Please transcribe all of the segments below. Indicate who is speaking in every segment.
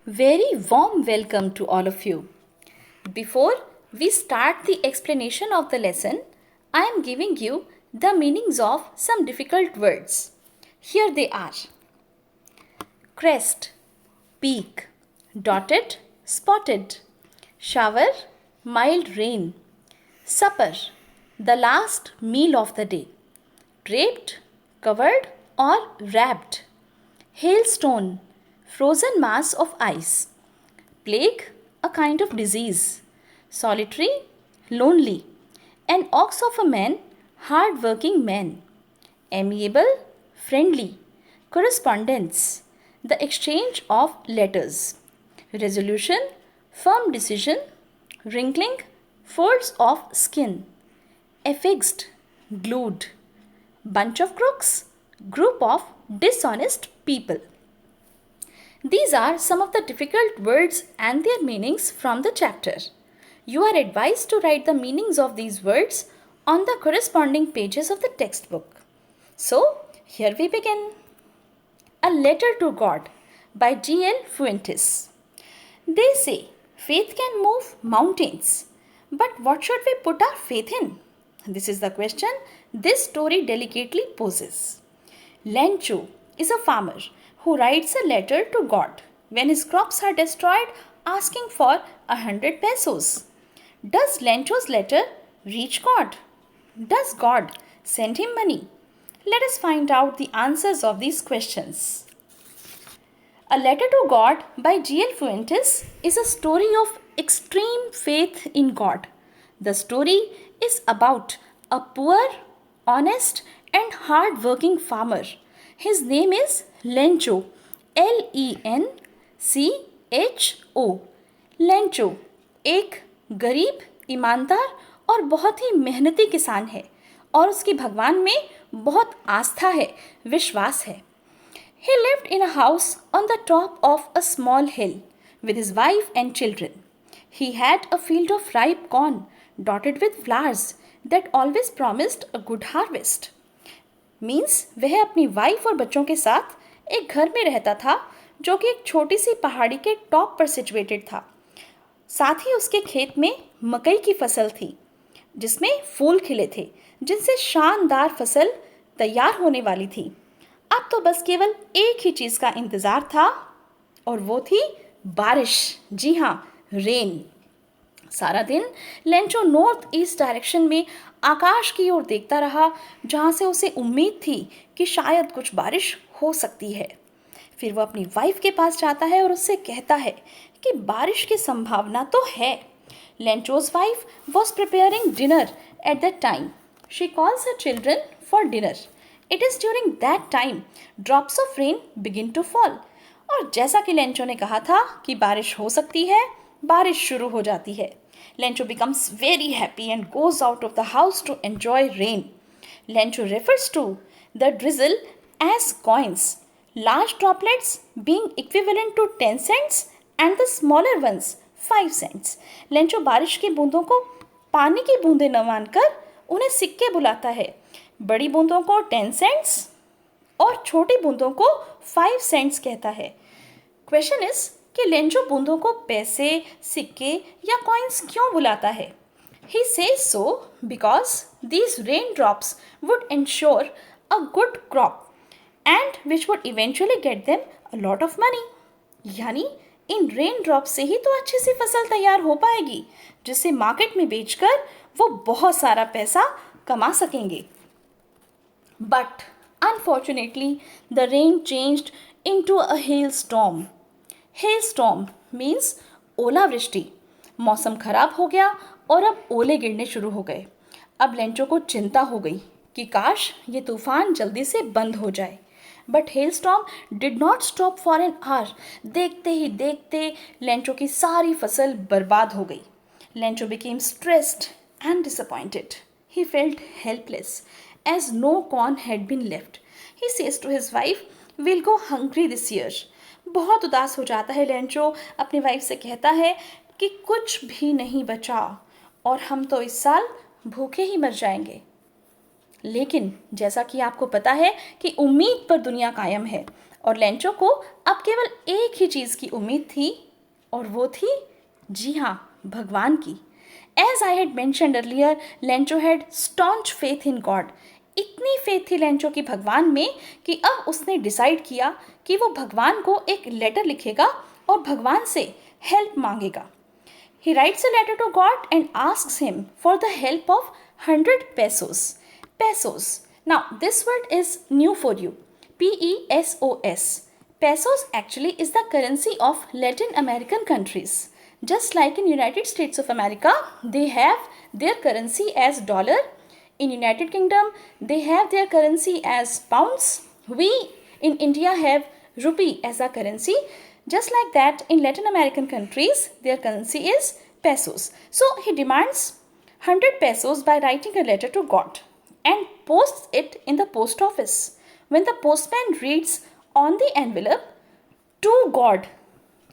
Speaker 1: Very warm welcome to all of you. Before we start the explanation of the lesson, I am giving you the meanings of some difficult words. Here they are: crest, peak, dotted, spotted, shower, mild rain, supper, the last meal of the day, draped, covered, or wrapped, hailstone, frozen mass of ice, plague, a kind of disease, solitary, lonely, an ox of a man, hard-working man, amiable, friendly, correspondence, the exchange of letters, resolution, firm decision, wrinkling, folds of skin, affixed, glued, bunch of crooks, group of dishonest people. These are some of the difficult words and their meanings from the chapter. You are advised to write the meanings of these words on the corresponding pages of the textbook. So, here we begin. A Letter to God by G.L. Fuentes. They say faith can move mountains, but what should we put our faith in? This is the question this story delicately poses. Lencho is a farmer who writes a letter to God when his crops are destroyed, asking for 100 pesos. Does Lencho's letter reach God? Does God send him money? Let us find out the answers of these questions. A Letter to God by G.L. Fuentes is a story of extreme faith in God. The story is about a poor, honest, and hard-working farmer. His name is Lencho, Lencho. Lencho एक गरीब, ईमानदार और बहुत ही मेहनती किसान है और उसकी भगवान में बहुत आस्था है, विश्वास है. He lived in a house on the top of a small hill with his wife and children. He had a field of ripe corn dotted with flowers that always promised a good harvest. Means वह अपनी wife और बच्चों के साथ एक घर में रहता था जो कि एक छोटी सी पहाड़ी के टॉप पर सिचुएटेड था. साथ ही उसके खेत में मकई की फसल थी जिसमें फूल खिले थे, जिनसे शानदार फसल तैयार होने वाली थी. अब तो बस केवल एक ही चीज़ का इंतज़ार था और वो थी बारिश. जी हाँ, रेन. सारा दिन लेंचो नॉर्थ ईस्ट डायरेक्शन में आकाश की ओर देखता रहा, जहाँ से उसे उम्मीद थी कि शायद कुछ बारिश हो सकती है. फिर वो अपनी वाइफ के पास जाता है और उससे कहता है कि बारिश की संभावना तो है. लेंचो's wife was preparing dinner at that time. She calls her children for dinner. It is during that time drops of rain begin to fall. और जैसा कि लेंचो ने कहा था कि बारिश हो सकती है, बारिश शुरू हो जाती है. Lencho becomes very happy and goes out of the house to enjoy rain. Lencho refers to the drizzle as coins, large droplets being equivalent to 10 cents and the smaller ones 5 cents. Lencho बारिश की बूंदों को पानी की बूंदें न मानकर उन्हें सिक्के बुलाता है. बड़ी बूंदों को 10 cents और छोटी बूंदों को 5 cents कहता है. क्वेश्चन इज कि लेंचो बूंदों को पैसे, सिक्के या कॉइन्स क्यों बुलाता है? He says so because these raindrops would ensure a good crop and which would eventually get them a lot of money. यानी इन रेनड्रॉप से ही तो अच्छी सी फसल तैयार हो पाएगी जिसे मार्केट में बेचकर वो बहुत सारा पैसा कमा सकेंगे. But unfortunately the rain changed into a hailstorm. Hailstorm means ओलावृष्टि. मौसम खराब हो गया और अब ओले गिरने शुरू हो गए. अब लेंचो को चिंता हो गई कि काश ये तूफान जल्दी से बंद हो जाए. But hailstorm did not stop for an hour. देखते ही देखते लेंचो की सारी फसल बर्बाद हो गई. Lencho became stressed and disappointed. He felt helpless as no corn had been left. He says to his wife, "We'll go hungry this year." बहुत उदास हो जाता है लेंचो. अपनी वाइफ से कहता है कि कुछ भी नहीं बचा और हम तो इस साल भूखे ही मर जाएंगे. लेकिन जैसा कि आपको पता है कि उम्मीद पर दुनिया कायम है और लेंचो को अब केवल एक ही चीज़ की उम्मीद थी और वो थी, जी हाँ, भगवान की। As I had mentioned earlier, Lencho had staunch faith in God. इतनी फेथ थी लेंचो की भगवान में कि अब उसने डिसाइड किया कि वो भगवान को एक लेटर लिखेगा और भगवान से हेल्प मांगेगा। He writes a letter to God and asks him for the help of 100 pesos. Pesos. Now, this word is new for you. P-E-S-O-S. Pesos actually is the currency of Latin American countries. Just like in United States of America, they have their currency as dollar. In United Kingdom, they have their currency as pounds. We in India have rupee as a currency. Just like that, in Latin American countries, their currency is pesos. So he demands 100 pesos by writing a letter to God and posts it in the post office. When the postman reads on the envelope, to God,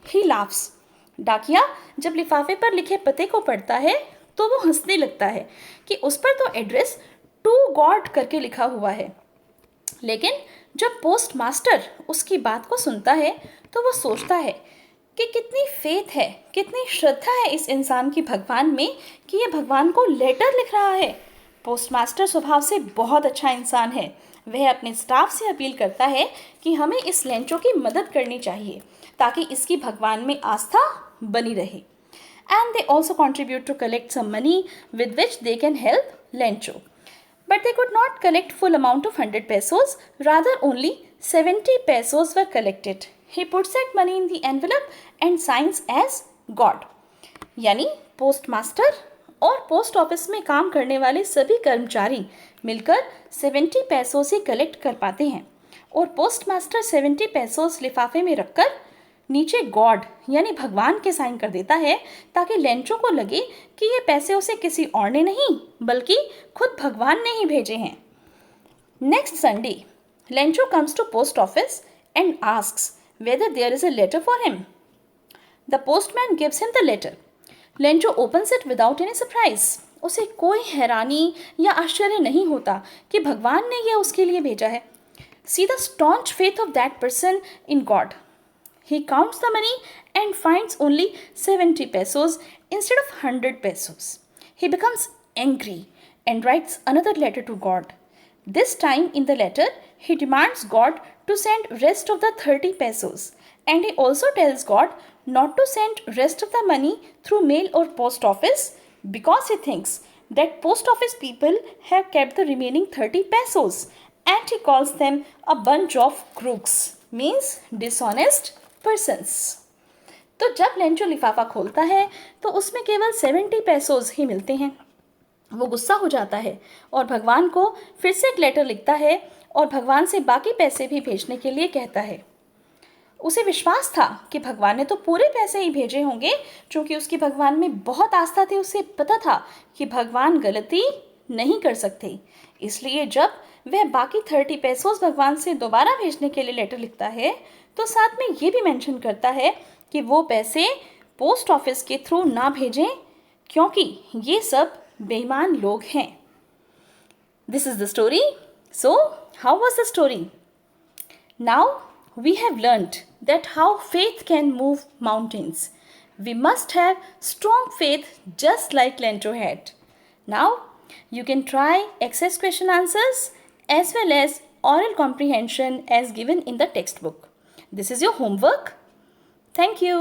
Speaker 1: he laughs. डाकिया जब लिफाफे पर लिखे पते को पढ़ता है तो वो हंसने लगता है कि उस पर तो एड्रेस टू गॉड करके लिखा हुआ है। लेकिन जब पोस्ट मास्टर उसकी बात को सुनता है तो वो सोचता है कि कितनी फेथ है, कितनी श्रद्धा है इस इंसान की भगवान में कि ये भगवान को लेटर लिख रहा है। पोस्ट मास्टर स्वभाव से बहुत अच्छा इंसान है। वह अपने स्टाफ से अपील करता है कि हमें इस लेंचो की मदद करनी चाहिए ताकि इसकी भगवान में आस्था बनी रहे। And they also contribute to collect some money with which they can help Lencho. But they could not collect full amount of 100 pesos, rather only 70 pesos were collected. He puts that money in the envelope and signs as God. यानी post master और post office में काम करने वाले सभी कर्मचारी मिलकर 70 पैसों ही कलेक्ट कर पाते हैं और पोस्ट मास्टर 70 पैसों लिफाफे में रखकर नीचे गॉड यानी भगवान के साइन कर देता है ताकि लेंचो को लगे कि ये पैसे उसे किसी और ने नहीं बल्कि खुद भगवान ने ही भेजे हैं। Next Sunday Lencho comes to post office and asks whether there is a letter for him. The postman gives him the letter. Lencho opens it without any surprise. उसे कोई हैरानी या आश्चर्य नहीं होता कि भगवान ने यह उसके लिए भेजा है। See the staunch faith of that person in God. He counts the money and finds only 70 pesos instead of 100 pesos. He becomes angry and writes another letter to God. This time in the letter, he demands God to send rest of the 30 pesos. And he also tells God not to send rest of the money through mail or post office because he thinks that post office people have kept the remaining 30 pesos. And he calls them a bunch of crooks, means dishonest persons. तो जब Lencho लिफाफा खोलता है तो उसमें केवल 70 पैसोज ही मिलते हैं। वो गुस्सा हो जाता है और भगवान को फिर से एक लेटर लिखता है और भगवान से बाकी पैसे भी भेजने के लिए कहता है। उसे विश्वास था कि भगवान ने तो पूरे पैसे ही भेजे होंगे। चूँकि उसकी भगवान में बहुत आस्था थी, उसे पता था कि भगवान गलती नहीं कर सकते। इसलिए जब वह बाकी 30 पैसोज भगवान से दोबारा भेजने के लिए लेटर लिखता है तो साथ में ये भी मेंशन करता है कि वो पैसे पोस्ट ऑफिस के थ्रू ना भेजें क्योंकि ये सब बेईमान लोग हैं। This is the story. So how was the story? Now we have learned that how faith can move mountains. We must have strong faith just like Lencho had. Now you can try excess question answers as well as oral comprehension as given in the textbook. This is your homework. Thank you.